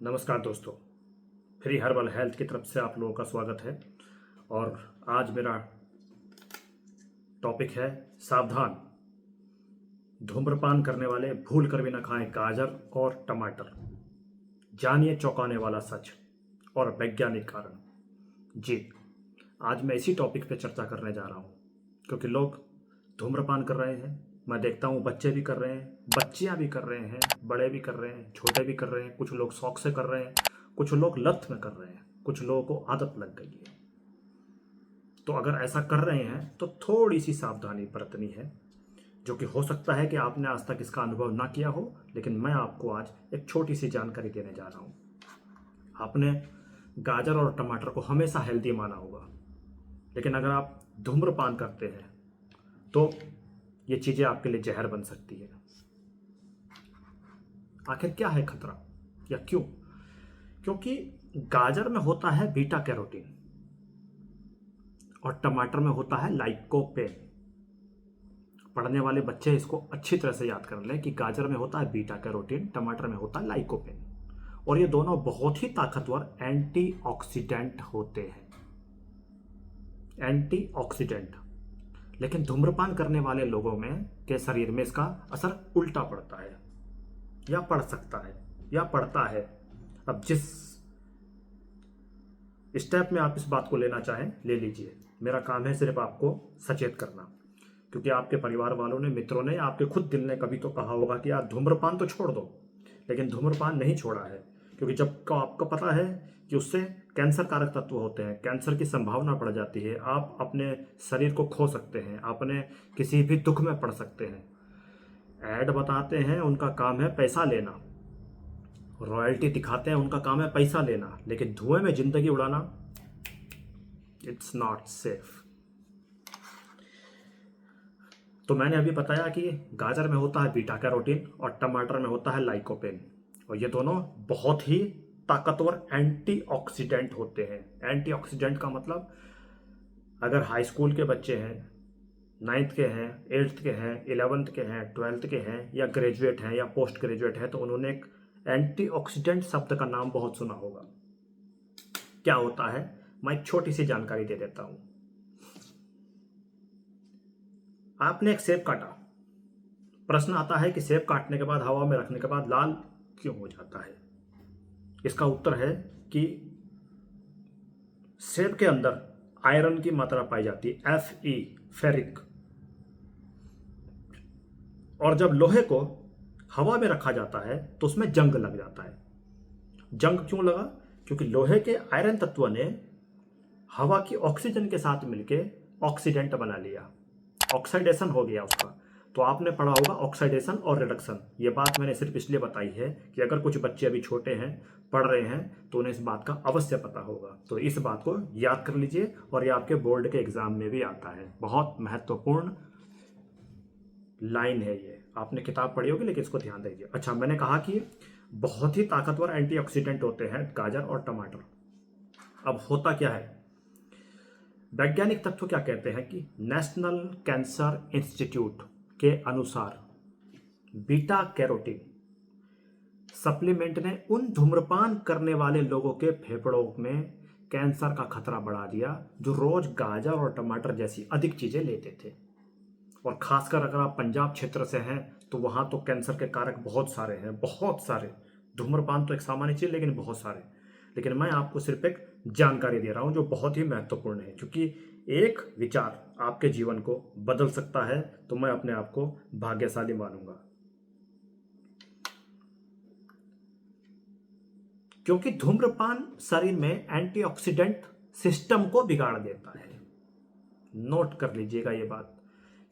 नमस्कार दोस्तों, free herbal health की तरफ से आप लोगों का स्वागत है। और आज मेरा टॉपिक है सावधान, धूम्रपान करने वाले भूल कर भी न खाएं गाजर और टमाटर। जानिए चौंकाने वाला सच और वैज्ञानिक कारण। जी, आज मैं इसी टॉपिक पे चर्चा करने जा रहा हूँ क्योंकि लोग धूम्रपान कर रहे हैं। मैं देखता हूँ बच्चे भी कर रहे हैं, बच्चियाँ भी कर रहे हैं, बड़े भी कर रहे हैं, छोटे भी कर रहे हैं। कुछ लोग शौक से कर रहे हैं, कुछ लोग लत में कर रहे हैं, कुछ लोगों को आदत लग गई है। तो अगर ऐसा कर रहे हैं तो थोड़ी सी सावधानी बरतनी है, जो कि हो सकता है कि आपने आज तक इसका अनुभव ना किया हो, लेकिन मैं आपको आज एक छोटी सी जानकारी देने जा रहा हूँ। आपने गाजर और टमाटर को हमेशा हेल्दी माना होगा, लेकिन अगर आप धूम्रपान करते हैं तो ये चीज़ें आपके लिए जहर बन सकती है। आखिर क्या है खतरा या क्यों? क्योंकि गाजर में होता है बीटा कैरोटीन और टमाटर में होता है लाइकोपेन। पढ़ने वाले बच्चे इसको अच्छी तरह से याद कर लें कि गाजर में होता है बीटा कैरोटीन, टमाटर में होता है लाइकोपेन। और ये दोनों बहुत ही ताकतवर एंटीऑक्सीडेंट होते हैं, एंटीऑक्सीडेंट। लेकिन धूम्रपान करने वाले लोगों में के शरीर में इसका असर उल्टा पड़ता है, या पड़ सकता है, या पड़ता है। अब जिस स्टेप में आप इस बात को लेना चाहें ले लीजिए। मेरा काम है सिर्फ आपको सचेत करना, क्योंकि आपके परिवार वालों ने, मित्रों ने, आपके खुद दिल ने कभी तो कहा होगा कि यार धूम्रपान तो छोड़ दो, लेकिन धूम्रपान नहीं छोड़ा है। क्योंकि जब को आपको पता है कि उससे कैंसर कारक तत्व होते हैं, कैंसर की संभावना बढ़ जाती है, आप अपने शरीर को खो सकते हैं, अपने किसी भी दुख में पड़ सकते हैं। ऐड बताते हैं, उनका काम है पैसा लेना, रॉयल्टी दिखाते हैं, उनका काम है पैसा लेना, लेकिन धुएं में जिंदगी उड़ाना, इट्स नॉट सेफ। तो मैंने अभी बताया कि गाजर में होता है बीटा कैरोटीन और टमाटर में होता है लाइकोपेन, और ये दोनों बहुत ही ताकतवर एंटीऑक्सीडेंट होते हैं। एंटीऑक्सीडेंट का मतलब, अगर हाई स्कूल के बच्चे हैं, 9th के हैं, 8th के हैं, 11th के हैं, 12th के हैं, या ग्रेजुएट हैं या पोस्ट ग्रेजुएट हैं, तो उन्होंने एक एंटीऑक्सीडेंट शब्द का नाम बहुत सुना होगा। क्या होता है, मैं एक छोटी सी जानकारी दे देता हूं। आपने एक सेब काटा, प्रश्न आता है कि सेब काटने के बाद, हवा में रखने के बाद लाल क्यों हो जाता है? इसका उत्तर है कि सेब के अंदर आयरन की मात्रा पाई जाती है, Fe, फेरिक। और जब लोहे को हवा में रखा जाता है तो उसमें जंग लग जाता है। जंग क्यों लगा? क्योंकि लोहे के आयरन तत्व ने हवा की ऑक्सीजन के साथ मिलकर ऑक्सीडेंट बना लिया, ऑक्सीडेशन हो गया उसका। तो आपने पढ़ा होगा ऑक्सीडेशन और रिडक्शन। ये बात मैंने सिर्फ इसलिए बताई है कि अगर कुछ बच्चे अभी छोटे हैं, पढ़ रहे हैं, तो उन्हें इस बात का अवश्य पता होगा। तो इस बात को याद कर लीजिए, और ये आपके बोर्ड के एग्जाम में भी आता है। बहुत महत्वपूर्ण लाइन है ये, आपने किताब पढ़ी होगी, लेकिन इसको ध्यान दीजिए। अच्छा, मैंने कहा कि बहुत ही ताकतवर एंटीऑक्सीडेंट होते हैं गाजर और टमाटर। अब होता क्या है, वैज्ञानिक तत्व क्या कहते हैं कि नेशनल कैंसर इंस्टीट्यूट के अनुसार बीटा कैरोटीन सप्लीमेंट ने उन धूम्रपान करने वाले लोगों के फेफड़ों में कैंसर का खतरा बढ़ा दिया जो रोज गाजर और टमाटर जैसी अधिक चीजें लेते थे। और खासकर अगर आप पंजाब क्षेत्र से हैं तो वहां तो कैंसर के कारक बहुत सारे हैं, बहुत सारे। धूम्रपान तो एक सामान्य चीज, लेकिन बहुत सारे। लेकिन मैं आपको सिर्फ एक जानकारी दे रहा हूं जो बहुत ही महत्वपूर्ण है, क्योंकि एक विचार आपके जीवन को बदल सकता है। तो मैं अपने आप को भाग्यशाली मानूंगा, क्योंकि धूम्रपान शरीर में एंटीऑक्सीडेंट सिस्टम को बिगाड़ देता है। नोट कर लीजिएगा ये बात,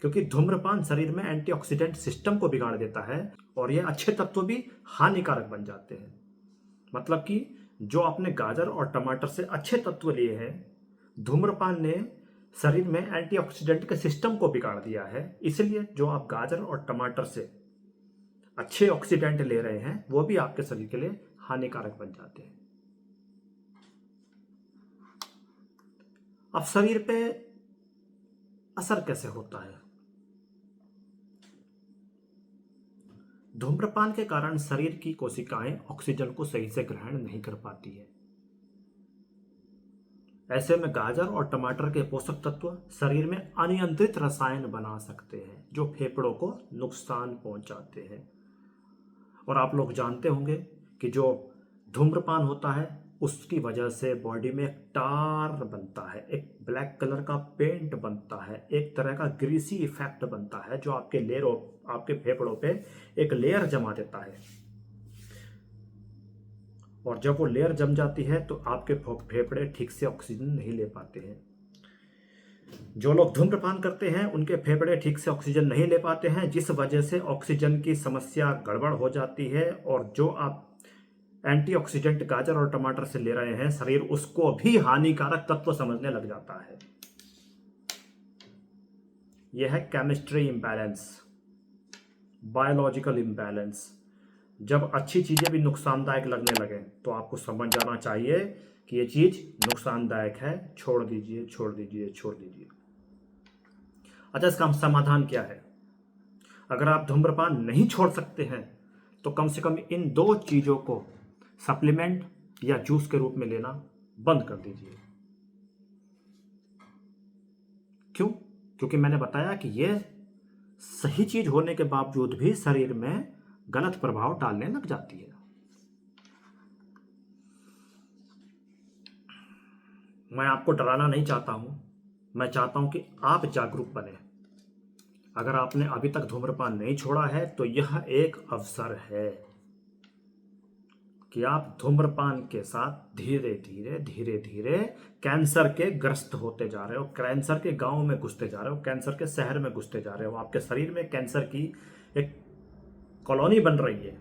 क्योंकि धूम्रपान शरीर में एंटीऑक्सीडेंट सिस्टम को बिगाड़ देता है और ये अच्छे तत्व भी हानिकारक बन जाते हैं। मतलब कि जो आपने गाजर और टमाटर से अच्छे तत्व लिए हैं, धूम्रपान ने शरीर में एंटीऑक्सीडेंट के सिस्टम को बिगाड़ दिया है। इसलिए जो आप गाजर और टमाटर से अच्छे ऑक्सीडेंट ले रहे हैं, वो भी आपके शरीर के लिए हानिकारक बन जाते हैं। अब शरीर पे असर कैसे होता है? धूम्रपान के कारण शरीर की कोशिकाएं ऑक्सीजन को सही से ग्रहण नहीं कर पाती है। ऐसे में गाजर और टमाटर के पोषक तत्व शरीर में अनियंत्रित रसायन बना सकते हैं जो फेफड़ों को नुकसान पहुंचाते हैं। और आप लोग जानते होंगे कि जो धूम्रपान होता है उसकी वजह से बॉडी में एक टार बनता है, एक ब्लैक कलर का पेंट बनता है, एक तरह का ग्रीसी इफेक्ट बनता है जो आपके फेफड़ों पे एक लेयर जमा देता है। और जब वो लेयर जम जाती है तो आपके फेफड़े ठीक से ऑक्सीजन नहीं ले पाते हैं। जो लोग धूम्रपान करते हैं उनके फेफड़े ठीक से ऑक्सीजन नहीं ले पाते हैं, जिस वजह से ऑक्सीजन की समस्या गड़बड़ हो जाती है। और जो आप एंटीऑक्सीडेंट गाजर और टमाटर से ले रहे हैं, शरीर उसको भी हानिकारक तत्व समझने लग जाता है। यह है केमिस्ट्री इम्बैलेंस, बायोलॉजिकल इम्बैलेंस। जब अच्छी चीजें भी नुकसानदायक लगने लगे तो आपको समझ जाना चाहिए कि ये चीज नुकसानदायक है, छोड़ दीजिए, छोड़ दीजिए, छोड़ दीजिए। अच्छा, इसका समाधान क्या है? अगर आप धूम्रपान नहीं छोड़ सकते हैं तो कम से कम इन 2 चीजों को सप्लीमेंट या जूस के रूप में लेना बंद कर दीजिए। क्यों? क्योंकि मैंने बताया कि यह सही चीज होने के बावजूद भी शरीर में गलत प्रभाव डालने लग जाती है। मैं आपको डराना नहीं चाहता हूं, मैं चाहता हूं कि आप जागरूक बने। अगर आपने अभी तक धूम्रपान नहीं छोड़ा है तो यह एक अवसर है कि आप धूम्रपान के साथ धीरे धीरे धीरे धीरे कैंसर के ग्रस्त होते जा रहे हो, कैंसर के गांव में घुसते जा रहे हो, कैंसर के शहर में घुसते जा रहे हो। आपके शरीर में कैंसर की एक कॉलोनी बन रही है।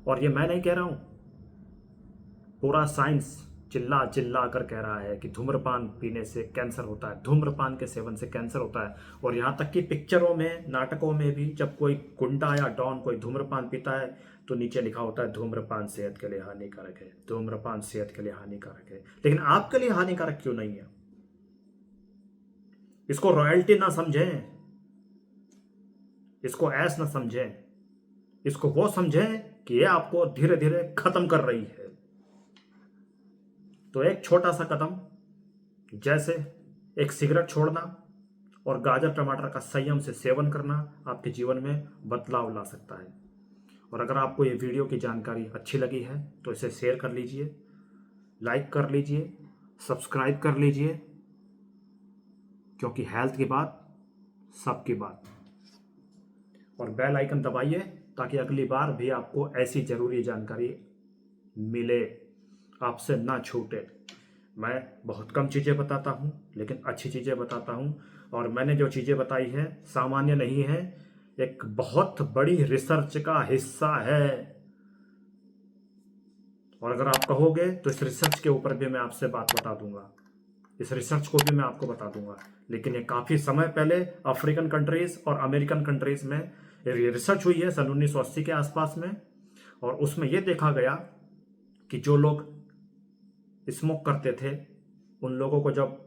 और ये मैं नहीं कह रहा हूं, पूरा साइंस चिल्ला चिल्ला कर कह रहा है कि धूम्रपान पीने से कैंसर होता है, धूम्रपान के सेवन से कैंसर होता है। और यहाँ तक कि पिक्चरों में, नाटकों में भी जब कोई गुंडा या डॉन कोई धूम्रपान पीता है तो नीचे लिखा होता है धूम्रपान सेहत के लिए हानिकारक है, धूम्रपान सेहत के लिए हानिकारक है। लेकिन आपके लिए हानिकारक क्यों नहीं है? इसको रॉयल्टी ना समझें, इसको ऐश ना समझें, इसको वो समझें कि ये आपको धीरे धीरे खत्म कर रही है। तो एक छोटा सा कदम, जैसे एक सिगरेट छोड़ना और गाजर टमाटर का संयम से सेवन करना, आपके जीवन में बदलाव ला सकता है। और अगर आपको ये वीडियो की जानकारी अच्छी लगी है तो इसे शेयर कर लीजिए, लाइक कर लीजिए, सब्सक्राइब कर लीजिए, क्योंकि हेल्थ की बात सबकी बात। और बेल आइकन दबाइए ताकि अगली बार भी आपको ऐसी जरूरी जानकारी मिले, आपसे ना छूटे। मैं बहुत कम चीज़ें बताता हूँ लेकिन अच्छी चीज़ें बताता हूँ। और मैंने जो चीज़ें बताई हैं सामान्य नहीं है, एक बहुत बड़ी रिसर्च का हिस्सा है। और अगर आप कहोगे तो इस रिसर्च के ऊपर भी मैं आपसे बात बता दूंगा, इस रिसर्च को भी मैं आपको बता दूंगा। लेकिन ये काफ़ी समय पहले अफ्रीकन कंट्रीज और अमेरिकन कंट्रीज में रिसर्च हुई है, सन 1980 के आसपास में। और उसमें यह देखा गया कि जो लोग स्मोक करते थे उन लोगों को जब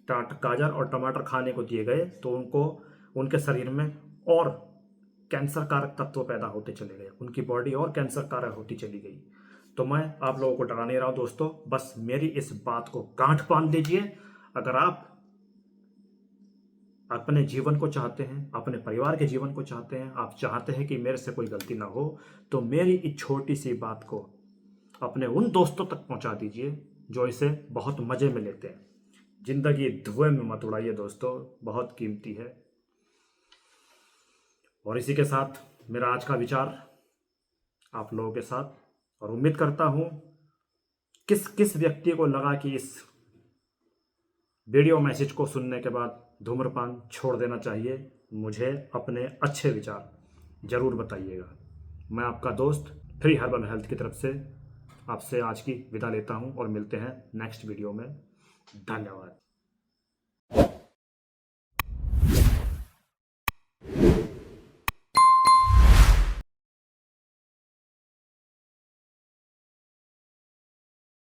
गाजर और टमाटर खाने को दिए गए तो उनके शरीर में और कैंसर कारक तत्व पैदा होते चले गए, उनकी बॉडी और कैंसर कारक होती चली गई। तो मैं आप लोगों को डरा नहीं रहा हूं दोस्तों, बस मेरी इस बात को गांठ बांध लीजिए। अगर आप अपने जीवन को चाहते हैं, अपने परिवार के जीवन को चाहते हैं, आप चाहते हैं कि मेरे से कोई गलती ना हो, तो मेरी इस छोटी सी बात को अपने उन दोस्तों तक पहुंचा दीजिए जो इसे बहुत मजे में लेते हैं। जिंदगी धुएं में मत उड़ाइए दोस्तों, बहुत कीमती है। और इसी के साथ मेरा आज का विचार आप लोगों के साथ, और उम्मीद करता हूं किस किस व्यक्ति को लगा कि इस वीडियो मैसेज को सुनने के बाद धूम्रपान छोड़ देना चाहिए, मुझे अपने अच्छे विचार जरूर बताइएगा। मैं आपका दोस्त फ्री हर्बल हेल्थ की तरफ से आपसे आज की विदा लेता हूं और मिलते हैं नेक्स्ट वीडियो में। धन्यवाद।